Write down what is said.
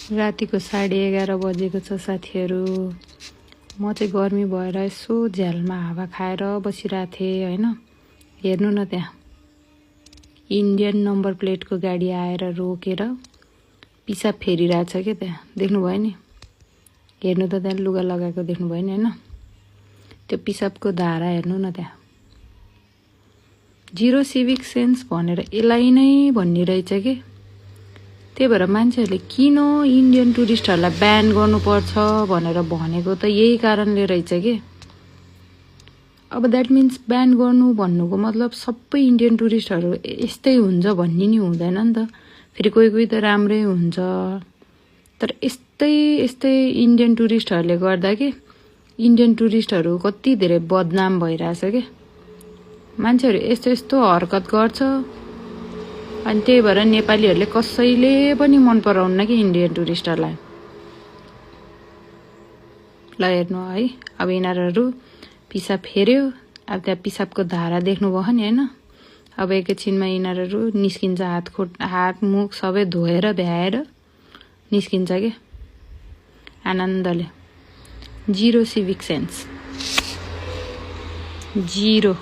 रातिको 11:30 बजेको छ साथीहरू। म चाहिँ गर्मी भएर यसो झ्यालमा हावा खाएर बसिरहेको थिएँ होइन। हेर्नु न त्यहाँ इन्डियन नम्बर प्लेटको गाडी आएर रोकेर पिसाब फेरिरहेछ क्या त्यहाँ, देख्नुभयो नि? हेर्नु त त्यहाँ लुगा लगाएको देख्नुभयो नि होइन? त्यो पिसाबको धारा हेर्नु न त्यहाँ। जिरो सिभिक सेन्स भनेर यसलाई नै भनिरहेछ कि। त्यही भएर मान्छेहरूले किन इन्डियन टुरिस्टहरूलाई ब्यान गर्नुपर्छ भनेर भनेको त यही कारणले रहेछ कि। अब द्याट मिन्स ब्यान गर्नु भन्नुको मतलब सबै इन्डियन टुरिस्टहरू यस्तै हुन्छ भन्ने नि हुँदैन नि त। फेरि कोही कोही त राम्रै हुन्छ, तर यस्तै इन्डियन टुरिस्टहरूले गर्दा कि इन्डियन टुरिस्टहरू कति धेरै बदनाम भइरहेछ कि। मान्छेहरू यस्तो हरकत गर्छ अनि त्यही भएर नेपालीहरूले कसैले पनि मन पराउन्न कि इन्डियन टुरिस्टहरूलाई। ल हेर्नु है, अब यिनीहरू पिसाब फेर्यो। अब त्यहाँ पिसाबको धारा देख्नुभयो नि होइन? अब एकैछिनमा यिनीहरू निस्किन्छ, हात मुख सबै धोएर भ्याएर निस्किन्छ कि आनन्दले। Zero civic sense, zero.